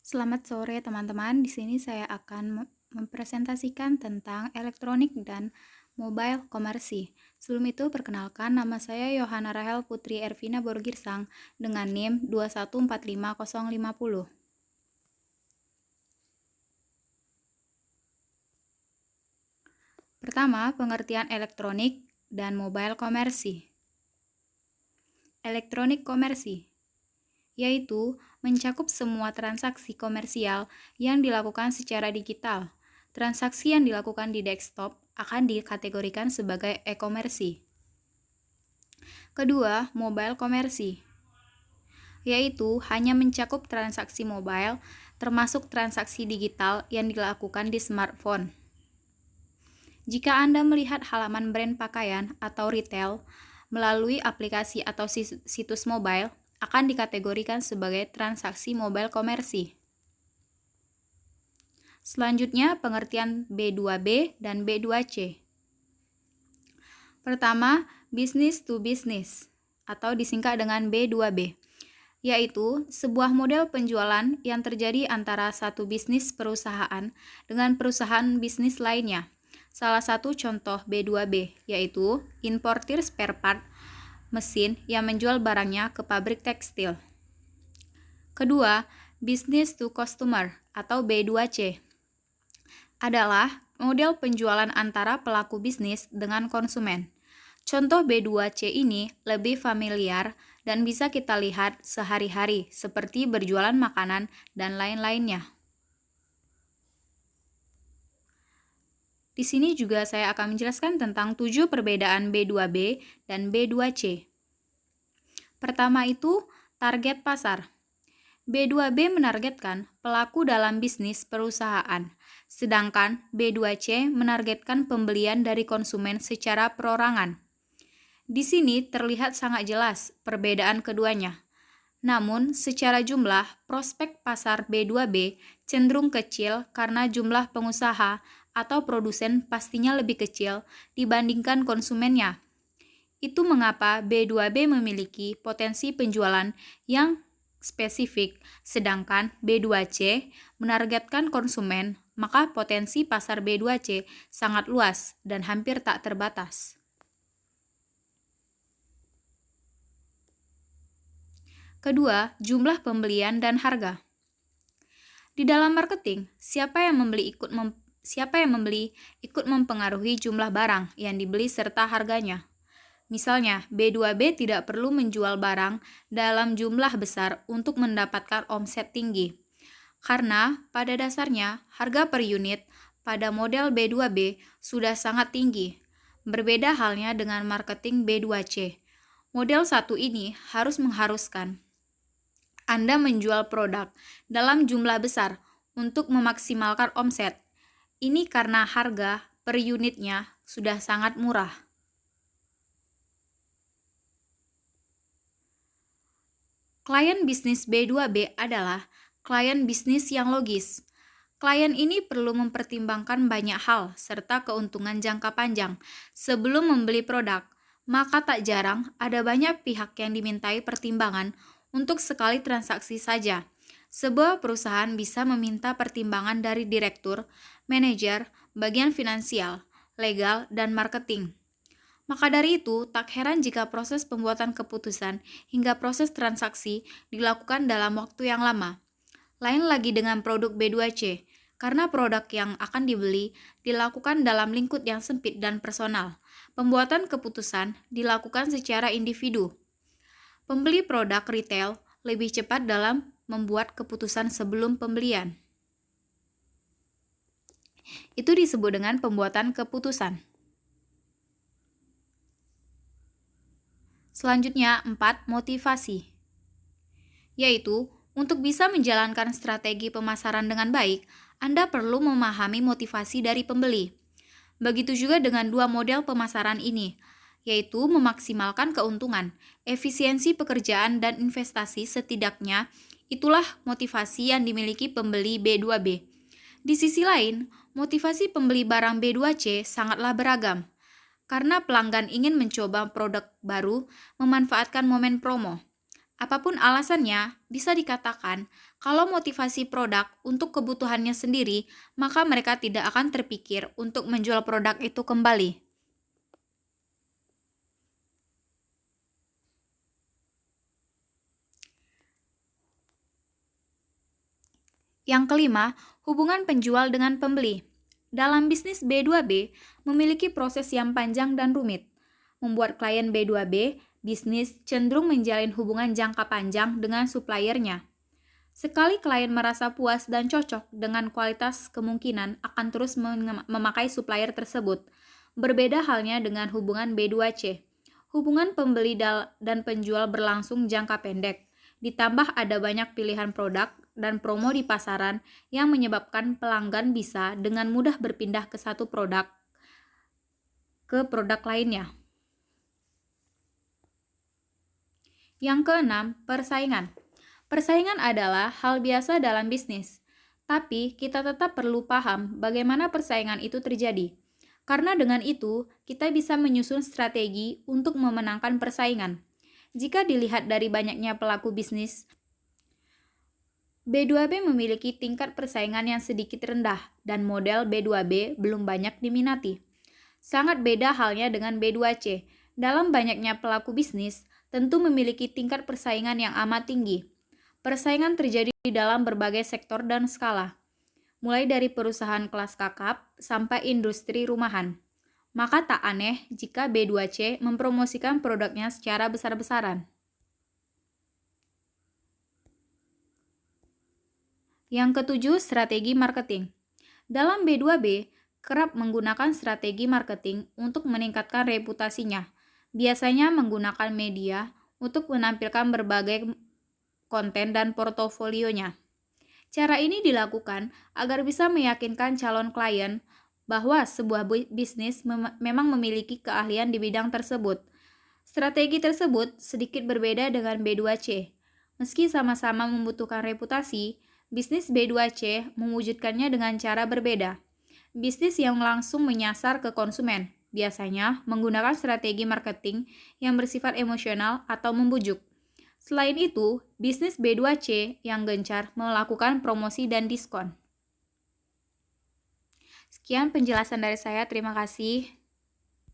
Selamat sore teman-teman. Di sini saya akan mempresentasikan tentang elektronik dan mobile komersi. Sebelum itu perkenalkan, nama saya Yohana Rahel Putri Ervina Borgirsang dengan NIM 2145050. Pertama, pengertian elektronik dan mobile komersi. Elektronik komersi yaitu mencakup semua transaksi komersial yang dilakukan secara digital. Transaksi yang dilakukan di desktop akan dikategorikan sebagai e-komersi. Kedua, mobile komersi, yaitu hanya mencakup transaksi mobile, termasuk transaksi digital yang dilakukan di smartphone. Jika Anda melihat halaman brand pakaian atau retail melalui aplikasi atau situs mobile, akan dikategorikan sebagai transaksi mobile komersi. Selanjutnya, pengertian B2B dan B2C. Pertama, business to business atau disingkat dengan B2B, yaitu sebuah model penjualan yang terjadi antara satu bisnis perusahaan dengan perusahaan bisnis lainnya. Salah satu contoh B2B yaitu importir spare part mesin yang menjual barangnya ke pabrik tekstil. Kedua, business to customer atau B2C adalah model penjualan antara pelaku bisnis dengan konsumen. Contoh B2C ini lebih familiar dan bisa kita lihat sehari-hari seperti berjualan makanan dan lain-lainnya. Di sini juga saya akan menjelaskan tentang 7 perbedaan B2B dan B2C. Pertama itu target pasar. B2B menargetkan pelaku dalam bisnis perusahaan, sedangkan B2C menargetkan pembelian dari konsumen secara perorangan. Di sini terlihat sangat jelas perbedaan keduanya. Namun, secara jumlah, prospek pasar B2B cenderung kecil karena jumlah pengusaha atau produsen pastinya lebih kecil dibandingkan konsumennya. Itu mengapa B2B memiliki potensi penjualan yang spesifik, sedangkan B2C menargetkan konsumen, maka potensi pasar B2C sangat luas dan hampir tak terbatas. Kedua, jumlah pembelian dan harga. Di dalam marketing, siapa yang membeli ikut mempengaruhi jumlah barang yang dibeli serta harganya. Misalnya, B2B tidak perlu menjual barang dalam jumlah besar untuk mendapatkan omset tinggi. Karena pada dasarnya, harga per unit pada model B2B sudah sangat tinggi. Berbeda halnya dengan marketing B2C. Model 1 ini mengharuskan Anda menjual produk dalam jumlah besar untuk memaksimalkan omset. Ini karena harga per unitnya sudah sangat murah. Klien bisnis B2B adalah klien bisnis yang logis. Klien ini perlu mempertimbangkan banyak hal serta keuntungan jangka panjang sebelum membeli produk, maka tak jarang ada banyak pihak yang dimintai pertimbangan untuk sekali transaksi saja. Sebuah perusahaan bisa meminta pertimbangan dari direktur, manajer, bagian finansial, legal, dan marketing. Maka dari itu, tak heran jika proses pembuatan keputusan hingga proses transaksi dilakukan dalam waktu yang lama. Lain lagi dengan produk B2C, karena produk yang akan dibeli dilakukan dalam lingkup yang sempit dan personal. Pembuatan keputusan dilakukan secara individu. Pembeli produk retail lebih cepat dalam membuat keputusan sebelum pembelian. Itu disebut dengan pembuatan keputusan. Selanjutnya, 4. Motivasi. Yaitu, untuk bisa menjalankan strategi pemasaran dengan baik, Anda perlu memahami motivasi dari pembeli. Begitu juga dengan 2 model pemasaran ini, yaitu memaksimalkan keuntungan, efisiensi pekerjaan, dan investasi setidaknya. Itulah motivasi yang dimiliki pembeli B2B. Di sisi lain, motivasi pembeli barang B2C sangatlah beragam. Karena pelanggan ingin mencoba produk baru, memanfaatkan momen promo, Apapun alasannya, bisa dikatakan kalau motivasi produk untuk kebutuhannya sendiri, maka mereka tidak akan terpikir untuk menjual produk itu kembali. Yang kelima, hubungan penjual dengan pembeli. Dalam bisnis B2B, memiliki proses yang panjang dan rumit. Membuat klien B2B, bisnis cenderung menjalin hubungan jangka panjang dengan suppliernya. Sekali klien merasa puas dan cocok dengan kualitas, kemungkinan akan terus memakai supplier tersebut. Berbeda halnya dengan hubungan B2C. Hubungan pembeli dan penjual berlangsung jangka pendek. Ditambah ada banyak pilihan produk dan promo di pasaran yang menyebabkan pelanggan bisa dengan mudah berpindah ke satu produk ke produk lainnya. Yang keenam, persaingan. Persaingan adalah hal biasa dalam bisnis, tapi kita tetap perlu paham bagaimana persaingan itu terjadi. Karena dengan itu, kita bisa menyusun strategi untuk memenangkan persaingan. Jika dilihat dari banyaknya pelaku bisnis, B2B memiliki tingkat persaingan yang sedikit rendah dan model B2B belum banyak diminati. Sangat beda halnya dengan B2C. Dalam banyaknya pelaku bisnis, tentu memiliki tingkat persaingan yang amat tinggi. Persaingan terjadi di dalam berbagai sektor dan skala, mulai dari perusahaan kelas kakap sampai industri rumahan. Maka tak aneh jika B2C mempromosikan produknya secara besar-besaran. Yang ketujuh, strategi marketing. Dalam B2B, kerap menggunakan strategi marketing untuk meningkatkan reputasinya. Biasanya menggunakan media untuk menampilkan berbagai konten dan portofolionya. Cara ini dilakukan agar bisa meyakinkan calon klien bahwa sebuah bisnis memang memiliki keahlian di bidang tersebut. Strategi tersebut sedikit berbeda dengan B2C. Meski sama-sama membutuhkan reputasi, bisnis B2C mewujudkannya dengan cara berbeda. Bisnis yang langsung menyasar ke konsumen, biasanya menggunakan strategi marketing yang bersifat emosional atau membujuk. Selain itu, bisnis B2C yang gencar melakukan promosi dan diskon. Sekian penjelasan dari saya, terima kasih.